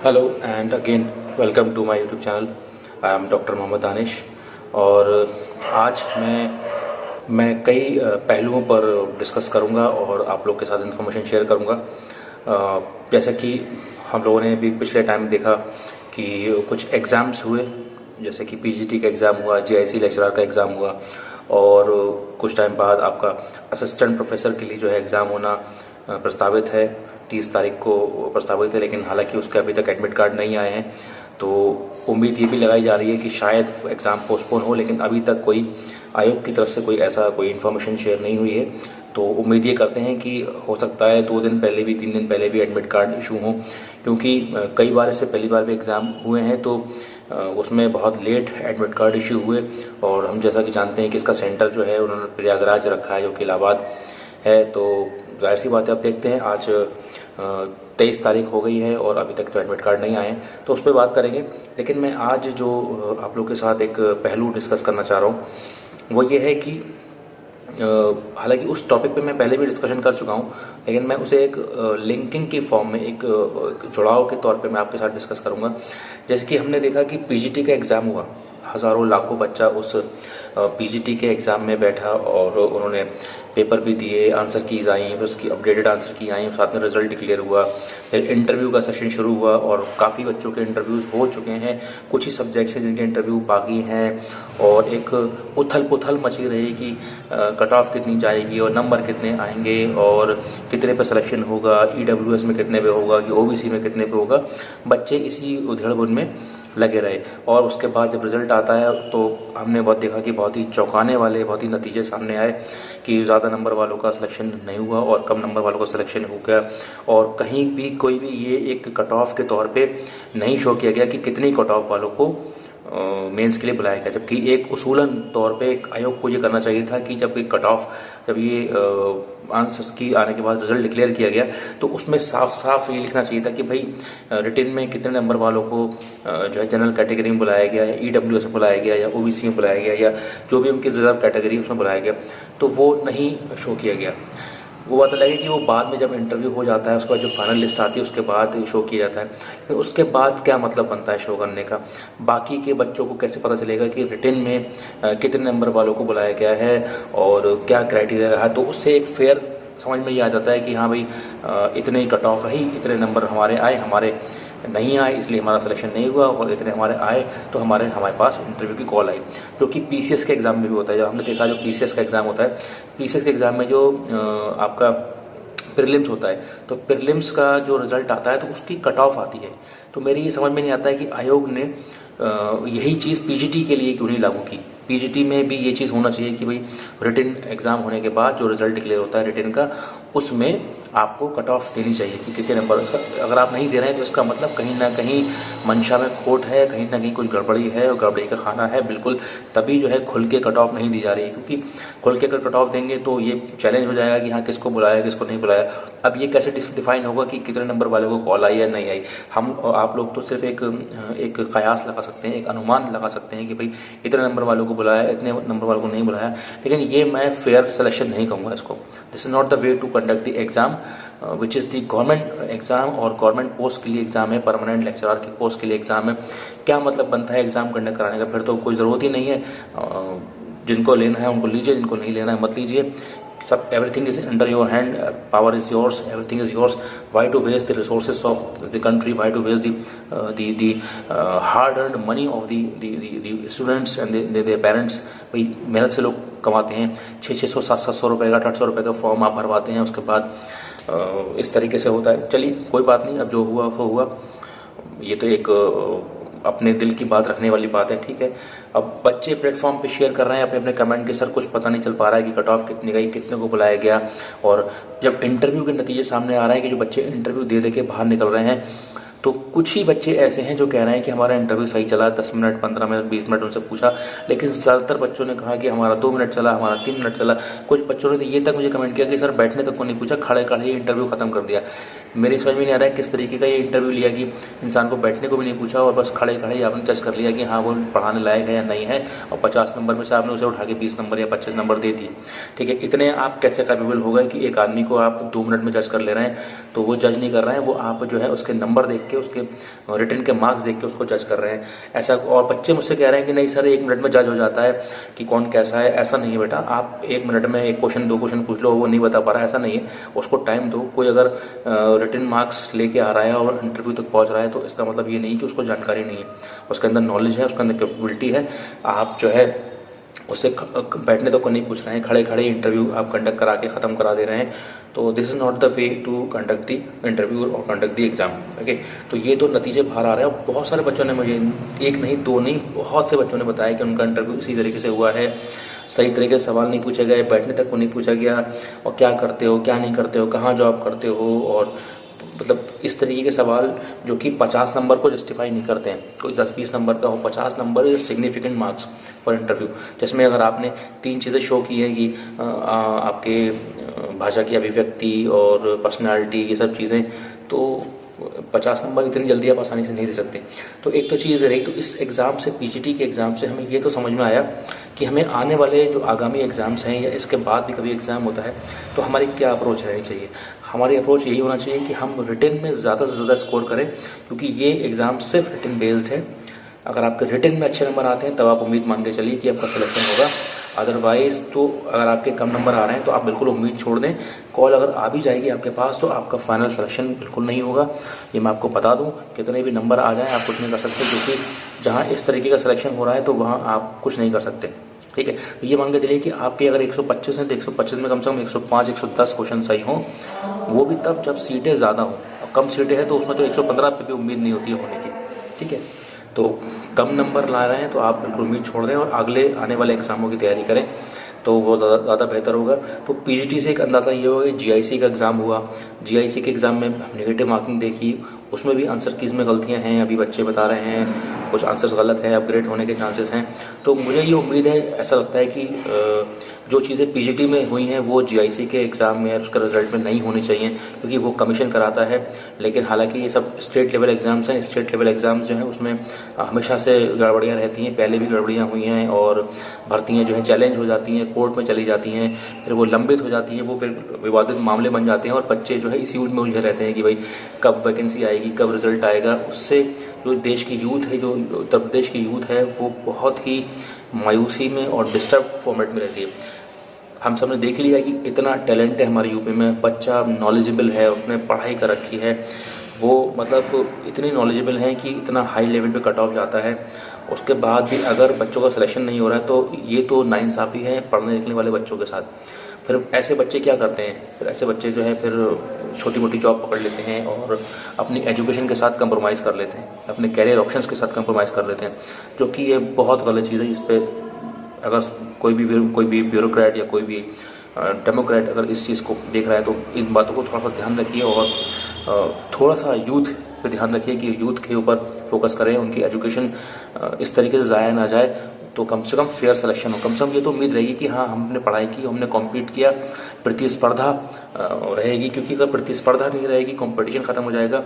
Hello and again welcome to my YouTube channel. I am doctor Mohammad Danish. और आज मैं कई पहलुओं पर डिस्कस करूंगा और आप लोग के साथ इन्फॉर्मेशन शेयर करूंगा। जैसा कि हम लोगों ने भी पिछले टाइम देखा कि कुछ एग्ज़ाम्स हुए, जैसे कि पीजीटी का एग्ज़ाम हुआ, जेआईसी लेक्चरर का एग्ज़ाम हुआ, और कुछ टाइम बाद आपका असिस्टेंट प्रोफेसर के लिए जो है एग्ज़ाम होना प्रस्तावित है। 30 तारीख को प्रस्तावित है, लेकिन हालांकि उसके अभी तक एडमिट कार्ड नहीं आए हैं। तो उम्मीद ये भी लगाई जा रही है कि शायद एग्ज़ाम पोस्टपोन हो, लेकिन अभी तक कोई आयोग की तरफ से कोई इन्फॉर्मेशन शेयर नहीं हुई है। तो उम्मीद ये करते हैं कि हो सकता है 2 दिन पहले भी 3 दिन पहले भी एडमिट कार्ड इशू हो, क्योंकि कई बार इससे पहली बार भी एग्ज़ाम हुए हैं तो उसमें बहुत लेट एडमिट कार्ड इशू हुए। और हम जैसा कि जानते हैं कि इसका सेंटर जो है उन्होंने प्रयागराज रखा है, जो कि इलाहाबाद है। तो जाहिर सी बात है, अब देखते हैं। आज 23 तारीख हो गई है और अभी तक तो एडमिट कार्ड नहीं आए हैं, तो उस पर बात करेंगे। लेकिन मैं आज जो आप लोग के साथ एक पहलू डिस्कस करना चाह रहा हूँ वो ये है कि हालांकि उस टॉपिक पे मैं पहले भी डिस्कशन कर चुका हूँ, लेकिन मैं उसे एक लिंकिंग के फॉर्म में, एक जुड़ाव के तौर पे मैं आपके साथ डिस्कस करूँगा। जैसे कि हमने देखा कि पीजीटी का एग्ज़ाम हुआ, हज़ारों लाखों बच्चा उस पीजीटी के एग्ज़ाम में बैठा और उन्होंने पेपर भी दिए, आंसर कीज आई, फिर उसकी अपडेटेड आंसर की आई, साथ में रिजल्ट डिक्लेयर हुआ, फिर इंटरव्यू का सेशन शुरू हुआ और काफ़ी बच्चों के इंटरव्यूज़ हो चुके हैं। कुछ ही सब्जेक्ट्स हैं जिनके इंटरव्यू बाकी हैं और एक उथल पुथल मची रही कि कट ऑफ कितनी जाएगी और नंबर कितने आएंगे और कितने पे सिलेक्शन होगा, ईडब्ल्यूएस में कितने पे होगा कि ओबीसी में कितने पे होगा। बच्चे इसी उधेड़-बुन में लगे रहे और उसके बाद जब रिजल्ट आता है तो हमने बहुत देखा कि बहुत ही चौंकाने वाले बहुत ही नतीजे सामने आए कि ज़्यादा नंबर वालों का सिलेक्शन नहीं हुआ और कम नंबर वालों का सिलेक्शन हो गया। और कहीं भी कोई भी ये एक कट ऑफ के तौर पे नहीं शो किया गया कि कितनी कट ऑफ वालों को मेंस के लिए बुलाया गया, जबकि एक उसूलन तौर पे एक आयोग को ये करना चाहिए था कि जब कट ऑफ, जब ये आंसर्स की आने के बाद रिजल्ट डिक्लेयर किया गया तो उसमें साफ साफ ये लिखना चाहिए था कि भाई रिटन में कितने नंबर वालों को जो है जनरल कैटेगरी में बुलाया गया या ईडब्ल्यूएस में बुलाया गया या ओबीसी में बुलाया गया या जो भी उनकी रिजर्व कैटेगरी उसमें बुलाया गया, तो वो नहीं शो किया गया। वो बात अलग है कि वो बाद में जब इंटरव्यू हो जाता है उसके बाद जो फाइनल लिस्ट आती है उसके बाद शो किया जाता है, लेकिन उसके बाद क्या मतलब बनता है शो करने का? बाकी के बच्चों को कैसे पता चलेगा कि रिटन में कितने नंबर वालों को बुलाया गया है और क्या क्राइटेरिया रहा? तो उससे एक फेयर समझ में ये आ जाता है कि हाँ भाई इतने ही कट ऑफ रही, इतने नंबर हमारे आए, हमारे नहीं आए इसलिए हमारा सिलेक्शन नहीं हुआ, और इतने हमारे आए तो हमारे पास इंटरव्यू की कॉल आई, जो कि पीसीएस के एग्ज़ाम में भी होता है। जब हमने देखा जो पीसीएस का एग्ज़ाम होता है, पीसीएस के एग्ज़ाम में जो आपका प्रीलिम्स होता है, तो प्रीलिम्स का जो रिजल्ट आता है तो उसकी कट ऑफ आती है। तो मेरी ये समझ में नहीं आता है कि आयोग ने यही चीज़ पीजीटी के लिए क्यों नहीं लागू की। पीजीटी में भी ये चीज़ होना चाहिए कि भाई रिटन एग्ज़ाम होने के बाद जो रिजल्ट डिक्लेयर होता है रिटन का, उसमें आपको कट ऑफ देनी चाहिए कि कितने नंबर उसका। अगर आप नहीं दे रहे हैं तो इसका मतलब कहीं ना कहीं मंशा में खोट है, कहीं ना कहीं कुछ गड़बड़ी है और गड़बड़ी का खाना है बिल्कुल। तभी जो है खुल के कट ऑफ नहीं दी जा रही है, क्योंकि खुल के अगर कट ऑफ देंगे तो ये चैलेंज हो जाएगा कि हाँ किसको बुलाया किसको नहीं बुलाया। अब ये कैसे डिफाइन होगा कि कितने नंबर वाले को कॉल आई या नहीं आई? हम आप लोग तो सिर्फ एक कयास लगा सकते हैं, एक अनुमान लगा सकते हैं कि भाई इतने नंबर वालों को बुलाया, इतने नंबर वालों को नहीं बुलाया, लेकिन ये मैं फेयर सिलेक्शन नहीं कहूँगा इसको। This is not the way to conduct the exam which is the government exam, और गवर्नमेंट पोस्ट के लिए एग्जाम है, परमानेंट लेक्चरर की पोस्ट के लिए एग्जाम है। क्या मतलब बनता है एग्जाम कंडक्ट कराने का? फिर तो कोई ज़रूरत ही नहीं है। जिनको लेना है उनको लीजिए, जिनको नहीं लेना है मत लीजिए। सब everything is under your hand, power is yours, everything is yours. Why to waste the resources of the country, why to waste the hard earned money of the students and their parents. भाई मेहनत से लोग कमाते हैं, 600 700 रुपये का 800 रुपये का फॉर्म आप भरवाते हैं, उसके बाद इस तरीके से होता है। चलिए कोई बात नहीं, अब जो हुआ वो हुआ। ये तो एक अपने दिल की बात रखने वाली बात है, ठीक है। अब बच्चे प्लेटफॉर्म पे शेयर कर रहे हैं अपने अपने कमेंट के, सर कुछ पता नहीं चल पा रहा है कि कट ऑफ कितनी गई, कितने को बुलाया गया। और जब इंटरव्यू के नतीजे सामने आ रहे हैं कि जो बच्चे इंटरव्यू दे के बाहर निकल रहे हैं, तो कुछ ही बच्चे ऐसे हैं जो कह रहे हैं कि हमारा इंटरव्यू सही चला, 10 मिनट 15 मिनट 20 मिनट उनसे पूछा, लेकिन ज़्यादातर बच्चों ने कहा कि हमारा 2 मिनट चला, हमारा 3 मिनट चला। कुछ बच्चों ने तो ये तक मुझे कमेंट किया कि सर बैठने तक को नहीं पूछा, खड़े खड़े ही इंटरव्यू ख़त्म कर दिया। मेरी समझ में नहीं आ रहा है किस तरीके का ये इंटरव्यू लिया कि इंसान को बैठने को भी नहीं पूछा और बस खड़े खड़े ही आपने जज कर लिया कि हाँ वो पढ़ाने लायक है या नहीं है, और 50 नंबर में से आपने उसे उठा के 20 नंबर या 25 नंबर दे दिए। ठीक है, इतने आप कैसे कैपेबल हो गए कि एक आदमी को आप 2 मिनट में जज कर ले रहे हैं? तो वो जज नहीं कर रहे हैं, वो आप जो है उसके नंबर देख के, उसके रिटन के मार्क्स देख के उसको जज कर रहे हैं ऐसा। और बच्चे मुझसे कह रहे हैं कि नहीं सर 1 मिनट में जज हो जाता है कि कौन कैसा है। ऐसा नहीं है बेटा, आप 1 मिनट में 1 क्वेश्चन 2 क्वेश्चन पूछ लो, वो नहीं बता पा रहा है, ऐसा नहीं है। उसको टाइम दो। कोई अगर रिटन मार्क्स लेके आ रहा है और इंटरव्यू तक पहुंच रहा है तो इसका मतलब ये नहीं कि उसको जानकारी नहीं है। उसके अंदर नॉलेज है, उसके अंदर कैपेबिलिटी है। आप जो है उससे बैठने तक को नहीं पूछ रहे हैं, खड़े खड़े इंटरव्यू आप कंडक्ट करा के ख़त्म करा दे रहे हैं। तो this is not the way to conduct the interview और कंडक्ट द एग्जाम। ओके, तो ये तो नतीजे बाहर आ रहे हैं। और बहुत सारे बच्चों ने मुझे, एक नहीं दो नहीं, बहुत से बच्चों ने बताया कि उनका इंटरव्यू इसी तरीके से हुआ है। सही तरीके से सवाल नहीं पूछे गए, बैठने तक को नहीं पूछा गया, और क्या करते हो क्या नहीं करते हो, कहाँ जॉब करते हो, और मतलब इस तरीके के सवाल जो कि 50 नंबर को जस्टिफाई नहीं करते हैं। कोई 10-20 नंबर का हो, 50 number is significant marks for interview. जिसमें अगर आपने 3 चीज़ें शो की है कि आपके भाषा की अभिव्यक्ति और पर्सनालिटी, ये सब चीज़ें, तो 50 नंबर इतनी जल्दी आप आसानी से नहीं दे सकते। तो एक तो चीज़ रही। तो इस एग्ज़ाम से, पीजीटी के एग्ज़ाम से हमें ये तो समझ में आया कि हमें आने वाले जो आगामी एग्ज़ाम्स हैं या इसके बाद भी कभी एग्ज़ाम होता है तो हमारी क्या अप्रोच रहनी चाहिए। हमारी अप्रोच यही होना चाहिए कि हम रिटन में ज़्यादा से ज़्यादा स्कोर करें, क्योंकि ये एग्ज़ाम सिर्फ रिटन बेस्ड है। अगर आपके रिटन में अच्छे नंबर आते हैं तब आप उम्मीद मान के चलिए कि आपका सिलेक्शन होगा। अदरवाइज़ तो अगर आपके कम नंबर आ रहे हैं तो आप बिल्कुल उम्मीद छोड़ दें। कॉल अगर आ भी जाएगी आपके पास तो आपका फाइनल सिलेक्शन बिल्कुल नहीं होगा। ये मैं आपको बता दूं, कितने भी नंबर आ जाएं आप कुछ नहीं कर सकते, क्योंकि जहां इस तरीके का सिलेक्शन हो रहा है तो वहां आप कुछ नहीं कर सकते। ठीक है, तो ये मान के चलिए कि आपके अगर 125 हैं तो 125 में कम से कम 105-110 क्वेश्चन सही हों। वो भी तब जब सीटें ज़्यादा हों। कम सीटें हैं तो उसमें तो 115 पे भी उम्मीद नहीं होती है होने की। ठीक है, तो कम नंबर ला रहे हैं तो आप बिल्कुल उम्मीद छोड़ दें और अगले आने वाले एग्ज़ामों की तैयारी करें, तो वो ज़्यादा बेहतर होगा। तो पीजीटी से एक अंदाज़ा ये होगा कि जीआईसी का एग्ज़ाम हुआ, जीआईसी के एग्ज़ाम में नेगेटिव मार्किंग देखी, उसमें भी आंसर कीज़ में गलतियां हैं, अभी बच्चे बता रहे हैं कुछ आंसर्स गलत हैं, अपग्रेड होने के चांसेस हैं। तो मुझे ये उम्मीद है, ऐसा लगता है कि जो चीज़ें पीजीटी में हुई हैं वो जीआईसी के एग्ज़ाम में उसका रिजल्ट में नहीं होनी चाहिए, क्योंकि वो कमीशन कराता है। लेकिन हालांकि ये सब स्टेट लेवल एग्ज़ाम्स हैं। स्टेट लेवल एग्ज़ाम्स जो हैं उसमें हमेशा से गड़बड़ियाँ रहती हैं, पहले भी गड़बड़ियाँ हुई हैं, और भर्तियाँ जो हैं चैलेंज हो जाती हैं, कोर्ट में चली जाती हैं, फिर वो लंबित हो जाती हैं, वो फिर विवादित मामले बन जाते हैं, और बच्चे जो है इसी में उलझे रहते हैं कि भाई कब वैकेंसी आएगी, कब रिजल्ट आएगा। उससे जो देश की यूथ है, जो उत्तर प्रदेश की यूथ है, वो बहुत ही मायूसी में और डिस्टर्ब फॉर्मेट में रहती है। हम सब ने देख लिया कि इतना टैलेंट है हमारे यूपी में, बच्चा नॉलेजेबल है, उसने पढ़ाई कर रखी है, वो मतलब इतनी नॉलेजेबल हैं कि इतना हाई लेवल पे कट ऑफ जाता है। उसके बाद भी अगर बच्चों का सिलेक्शन नहीं हो रहा है तो ये तो नाइंसाफ़ी है पढ़ने लिखने वाले बच्चों के साथ। फिर ऐसे बच्चे क्या करते हैं, फिर ऐसे बच्चे जो है फिर छोटी मोटी जॉब पकड़ लेते हैं और अपनी एजुकेशन के साथ कंप्रोमाइज़ कर लेते हैं, अपने कैरियर ऑप्शंस के साथ कंप्रोमाइज़ कर लेते हैं, जो कि ये बहुत गलत चीज़ है। इस पर अगर कोई भी ब्यूरोक्रेट या कोई भी डेमोक्रेट अगर इस चीज़ को देख रहा है तो इन बातों को थोड़ा सा ध्यान रखिए, और थोड़ा सा यूथ पे ध्यान रखिए कि यूथ के ऊपर फोकस करें, उनकी एजुकेशन इस तरीके से ज़ाया ना जाए, तो कम से कम फेयर सिलेक्शन हो। कम से कम ये तो उम्मीद रहेगी कि हाँ हमने पढ़ाई की, हमने कॉम्पीट किया, प्रतिस्पर्धा रहेगी, क्योंकि अगर प्रतिस्पर्धा नहीं रहेगी, कंपटीशन ख़त्म हो जाएगा,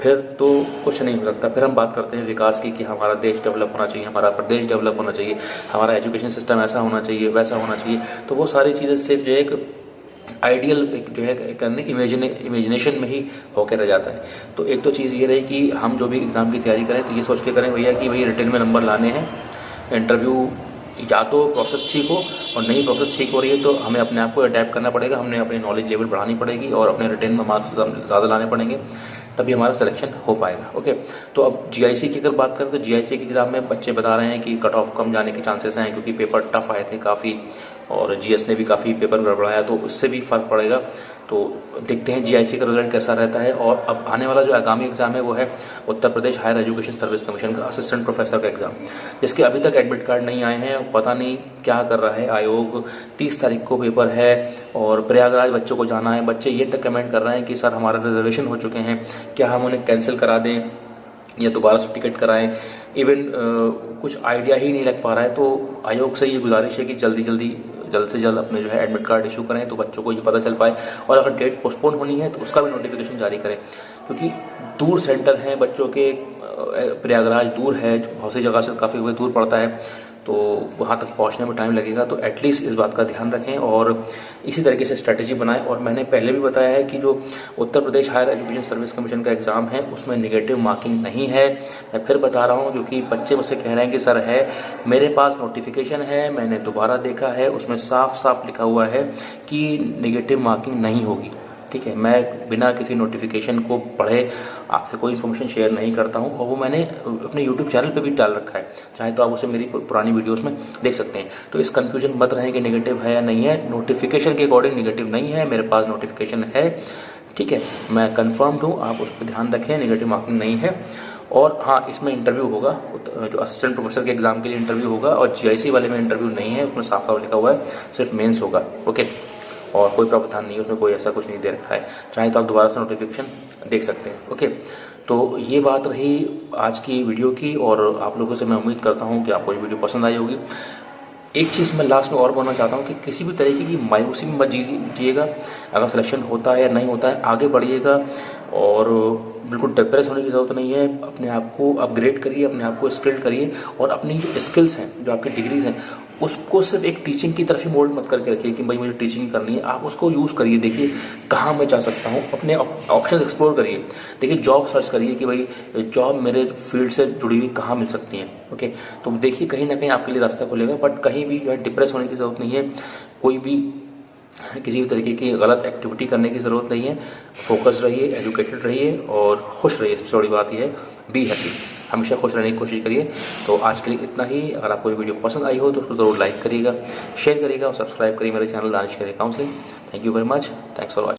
फिर तो कुछ नहीं हो सकता। फिर हम बात करते हैं विकास की कि हमारा देश डेवलप होना चाहिए, हमारा प्रदेश डेवलप होना चाहिए, हमारा एजुकेशन सिस्टम ऐसा होना चाहिए, वैसा होना चाहिए। तो वो सारी चीज़ें सिर्फ जो एक आइडियल जो है करने इमेजिनेशन में ही होकर रह जाता है। तो एक तो चीज़ ये रही कि हम जो भी एग्ज़ाम की तैयारी करें तो ये सोच के करें भैया कि भाई रिटन में नंबर लाने हैं। इंटरव्यू या तो प्रोसेस ठीक हो, और नहीं प्रोसेस ठीक हो रही है तो हमें अपने आप को अडेप्ट करना पड़ेगा, हमने अपनी नॉलेज लेवल बढ़ानी पड़ेगी और अपने रिटन में मार्क्स ज़्यादा लाने पड़ेंगे, तभी हमारा सिलेक्शन हो पाएगा। ओके, तो अब जीआईसी की अगर बात करें तो जीआईसी के एग्ज़ाम में बच्चे बता रहे हैं कि कट ऑफ कम जाने के चांसेस हैं, क्योंकि पेपर टफ आए थे काफ़ी, और जीएस ने भी काफ़ी पेपर गड़बड़ाया, तो उससे भी फ़र्क पड़ेगा। तो देखते हैं जीआईसी का रिजल्ट कैसा रहता है। और अब आने वाला जो आगामी एग्ज़ाम है वो है Uttar Pradesh higher education service commission का असिस्टेंट प्रोफेसर का एग्ज़ाम, जिसके अभी तक एडमिट कार्ड नहीं आए हैं। पता नहीं क्या कर रहा है आयोग। 30 तारीख को पेपर है और प्रयागराज बच्चों को जाना है। बच्चे ये तक कमेंट कर रहे हैं कि सर हमारा रिजर्वेशन हो चुके हैं, क्या हम उन्हें कैंसिल करा दें या दोबारा से टिकट कराएं। इवन कुछ आइडिया ही नहीं लग पा रहा है। तो आयोग से ये गुजारिश है कि जल्दी जल्दी जल्द से जल्द अपने जो है एडमिट कार्ड इशू करें तो बच्चों को ये पता चल पाए, और अगर डेट पोस्टपोन होनी है तो उसका भी नोटिफिकेशन जारी करें, क्योंकि दूर सेंटर हैं बच्चों के, प्रयागराज दूर है, बहुत सी जगह से काफ़ी दूर पड़ता है, तो वहाँ तक पहुँचने में टाइम लगेगा। तो एटलीस्ट इस बात का ध्यान रखें और इसी तरीके से स्ट्रैटेजी बनाएं। और मैंने पहले भी बताया है कि जो Uttar Pradesh higher education service commission का एग्ज़ाम है उसमें नेगेटिव मार्किंग नहीं है। मैं फिर बता रहा हूँ, क्योंकि बच्चे मुझसे कह रहे हैं कि सर है, मेरे पास नोटिफिकेशन है, मैंने दोबारा देखा है, उसमें साफ साफ लिखा हुआ है कि नेगेटिव मार्किंग नहीं होगी। ठीक है, मैं बिना किसी नोटिफिकेशन को पढ़े आपसे कोई इन्फॉर्मेशन शेयर नहीं करता हूं, और वो मैंने अपने यूट्यूब चैनल पे भी डाल रखा है, चाहे तो आप उसे मेरी पुरानी वीडियोस में देख सकते हैं। तो इस कंफ्यूजन मत रहें कि नेगेटिव है या नहीं है, नोटिफिकेशन के अकॉर्डिंग नेगेटिव नहीं है, मेरे पास नोटिफिकेशन है। ठीक है, मैं कन्फर्म्ड हूँ, आप उस पर ध्यान रखें, नेगेटिव मार्किंग नहीं है। और हाँ, इसमें इंटरव्यू होगा, जो असिस्टेंट प्रोफेसर के एग्जाम के लिए इंटरव्यू होगा, और GIC वाले में इंटरव्यू नहीं है, उसमें साफ साफ लिखा हुआ है सिर्फ मेंस होगा। ओके, और कोई प्रावधान नहीं है उसमें, कोई ऐसा कुछ नहीं दे रखा है, चाहे तो आप दोबारा से नोटिफिकेशन देख सकते हैं। ओके, तो ये बात रही आज की वीडियो की, और आप लोगों से मैं उम्मीद करता हूँ कि आपको ये वीडियो पसंद आई होगी। एक चीज़ मैं लास्ट में और बोलना चाहता हूँ कि किसी भी तरीके की मायूसी में मत जिएगा। अगर सिलेक्शन होता है या नहीं होता है, आगे बढ़िएगा, और बिल्कुल डिप्रेस होने की ज़रूरत नहीं है। अपने आप को अपग्रेड करिए, अपने आप को स्किल्ड करिए, और अपनी जो स्किल्स हैं, जो आपकी डिग्रीज हैं, उसको सिर्फ एक टीचिंग की तरफ ही मोल्ड मत करके रखिए कि भाई मुझे टीचिंग करनी है। आप उसको यूज़ करिए, देखिए कहाँ मैं जा सकता हूँ, अपने ऑप्शंस एक्सप्लोर करिए, देखिए जॉब सर्च करिए कि भाई जॉब मेरे फील्ड से जुड़ी हुई कहाँ मिल सकती हैं। ओके, तो देखिए कहीं ना कहीं आपके लिए रास्ता खुलेगा, बट कहीं भी जो है डिप्रेस होने की ज़रूरत नहीं है, कोई भी किसी भी तरीके की गलत एक्टिविटी करने की ज़रूरत नहीं है। फोकस रहिए, एजुकेटेड रहिए और खुश रहिए। सबसे बड़ी बात यह है, बी हैप्पी, हमेशा खुश रहने की कोशिश करिए। तो आज के लिए इतना ही। अगर आपको ये वीडियो पसंद आई हो तो उसको ज़रूर लाइक करिएगा, शेयर करिएगा और सब्सक्राइब करिए मेरे channel Danish career counselling. Thank you very much, thanks for watching.